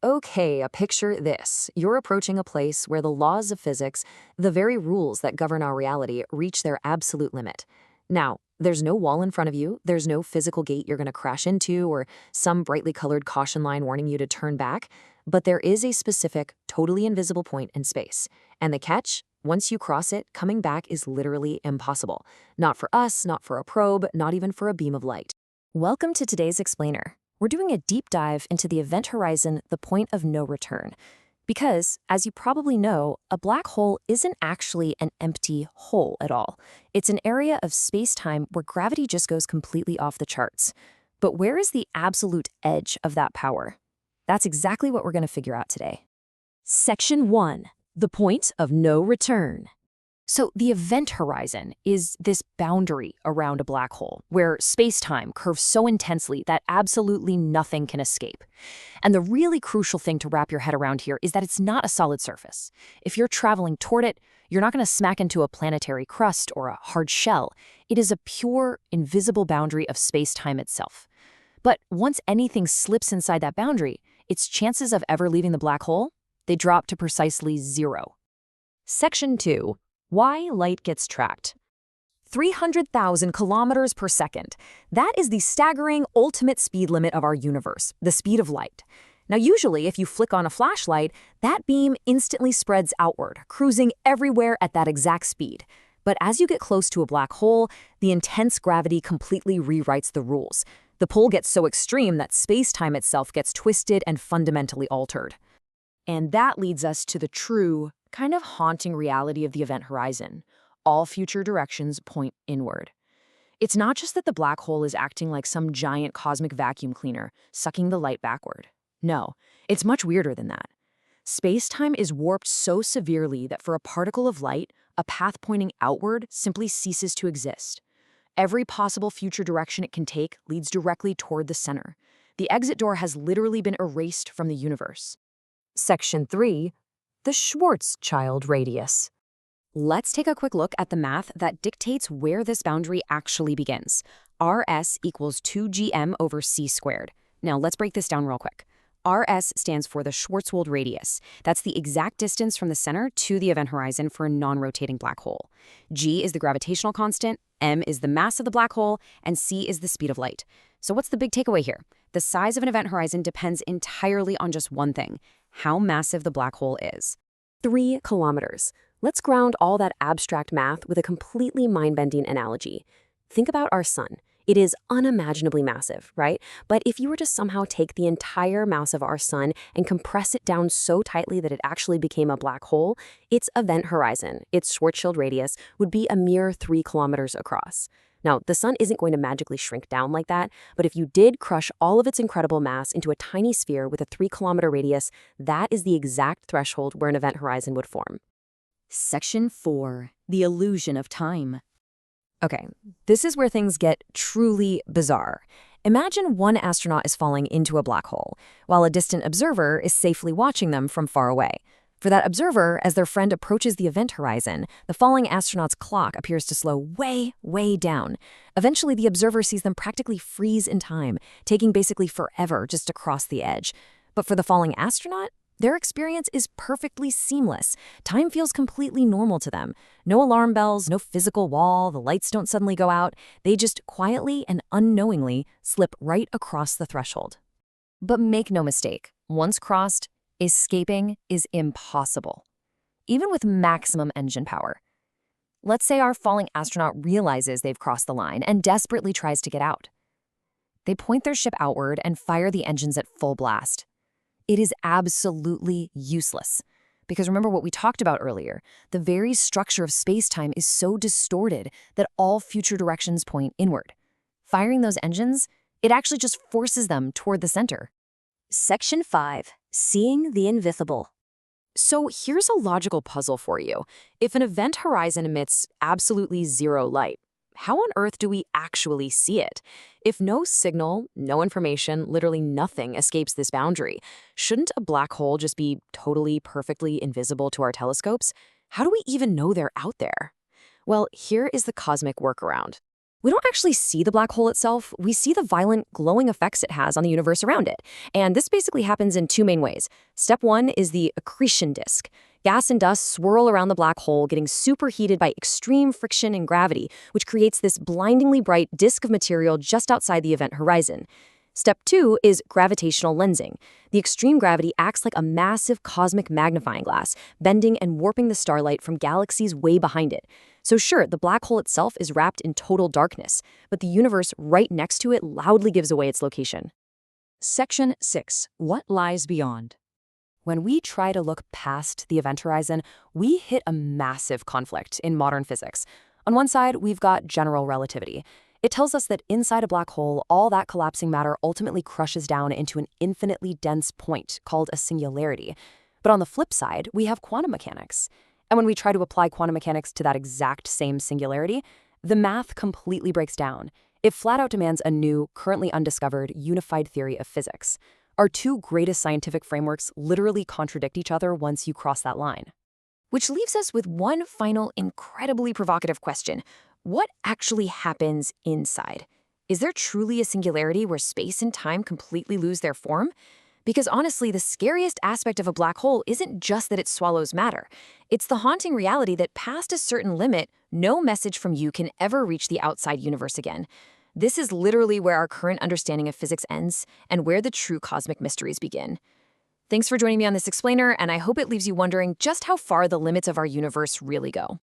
Okay, picture this. You're approaching a place where the laws of physics, the very rules that govern our reality, reach their absolute limit. Now, there's no wall in front of you, there's no physical gate you're going to crash into, or some brightly colored caution line warning you to turn back, but there is a specific, totally invisible point in space. And the catch? Once you cross it, coming back is literally impossible. Not for us, not for a probe, not even for a beam of light. Welcome to today's Explainer. We're doing a deep dive into the event horizon, the point of no return. Because, as you probably know, a black hole isn't actually an empty hole at all. It's an area of space-time where gravity just goes completely off the charts. But where is the absolute edge of that power? That's exactly what we're going to figure out today. Section 1. The point of no return. So the event horizon is this boundary around a black hole where space-time curves so intensely that absolutely nothing can escape. And the really crucial thing to wrap your head around here is that it's not a solid surface. If you're traveling toward it, you're not going to smack into a planetary crust or a hard shell. It is a pure, invisible boundary of space-time itself. But once anything slips inside that boundary, its chances of ever leaving the black hole, they drop to precisely 0. Section 2. Why light gets tracked. 300,000 kilometers per second. That is the staggering ultimate speed limit of our universe, the speed of light. Now, usually, if you flick on a flashlight, that beam instantly spreads outward, cruising everywhere at that exact speed. But as you get close to a black hole, the intense gravity completely rewrites the rules. The pull gets so extreme that space-time itself gets twisted and fundamentally altered. And that leads us to the true, kind of haunting reality of the event horizon. All future directions point inward. It's not just that the black hole is acting like some giant cosmic vacuum cleaner, sucking the light backward. No, it's much weirder than that. Space-time is warped so severely that for a particle of light, a path pointing outward simply ceases to exist. Every possible future direction it can take leads directly toward the center. The exit door has literally been erased from the universe. Section 3. The Schwarzschild radius. Let's take a quick look at the math that dictates where this boundary actually begins. Rs equals 2gm over c squared. Now let's break this down real quick. Rs stands for the Schwarzschild radius. That's the exact distance from the center to the event horizon for a non-rotating black hole. G is the gravitational constant, m is the mass of the black hole, and c is the speed of light. So what's the big takeaway here? The size of an event horizon depends entirely on just one thing: how massive the black hole is. 3 kilometers. Let's ground all that abstract math with a completely mind-bending analogy. Think about our sun. It is unimaginably massive, right? But if you were to somehow take the entire mass of our sun and compress it down so tightly that it actually became a black hole, its event horizon, its Schwarzschild radius, would be a mere 3 kilometers across. Now, the sun isn't going to magically shrink down like that, but if you did crush all of its incredible mass into a tiny sphere with a 3-kilometer radius, that is the exact threshold where an event horizon would form. Section 4. The illusion of time. Okay, this is where things get truly bizarre. Imagine one astronaut is falling into a black hole, while a distant observer is safely watching them from far away. For that observer, as their friend approaches the event horizon, the falling astronaut's clock appears to slow way, way down. Eventually, the observer sees them practically freeze in time, taking basically forever just to cross the edge. But for the falling astronaut, their experience is perfectly seamless. Time feels completely normal to them. No alarm bells, no physical wall, the lights don't suddenly go out. They just quietly and unknowingly slip right across the threshold. But make no mistake, once crossed, escaping is impossible, even with maximum engine power. Let's say our falling astronaut realizes they've crossed the line and desperately tries to get out. They point their ship outward and fire the engines at full blast. It is absolutely useless. Because remember what we talked about earlier, the very structure of space-time is so distorted that all future directions point inward. Firing those engines, it actually just forces them toward the center. Section 5. Seeing the invisible. So here's a logical puzzle for you. If an event horizon emits absolutely 0 light, how on earth do we actually see it? If no signal, no information, literally nothing escapes this boundary, shouldn't a black hole just be totally, perfectly invisible to our telescopes? How do we even know they're out there? Well, here is the cosmic workaround. We don't actually see the black hole itself, we see the violent, glowing effects it has on the universe around it. And this basically happens in two main ways. Step one is the accretion disk. Gas and dust swirl around the black hole, getting superheated by extreme friction and gravity, which creates this blindingly bright disk of material just outside the event horizon. Step two is gravitational lensing. The extreme gravity acts like a massive cosmic magnifying glass, bending and warping the starlight from galaxies way behind it. So sure, the black hole itself is wrapped in total darkness, but the universe right next to it loudly gives away its location. Section 6. What lies beyond? When we try to look past the event horizon, we hit a massive conflict in modern physics. On one side, we've got general relativity. It tells us that inside a black hole, all that collapsing matter ultimately crushes down into an infinitely dense point called a singularity. But on the flip side, we have quantum mechanics. And when we try to apply quantum mechanics to that exact same singularity, the math completely breaks down. It flat out demands a new, currently undiscovered, unified theory of physics. Our two greatest scientific frameworks literally contradict each other once you cross that line. Which leaves us with one final, incredibly provocative question. What actually happens inside? Is there truly a singularity where space and time completely lose their form? Because honestly, the scariest aspect of a black hole isn't just that it swallows matter. It's the haunting reality that past a certain limit, no message from you can ever reach the outside universe again. This is literally where our current understanding of physics ends and where the true cosmic mysteries begin. Thanks for joining me on this explainer, and I hope it leaves you wondering just how far the limits of our universe really go.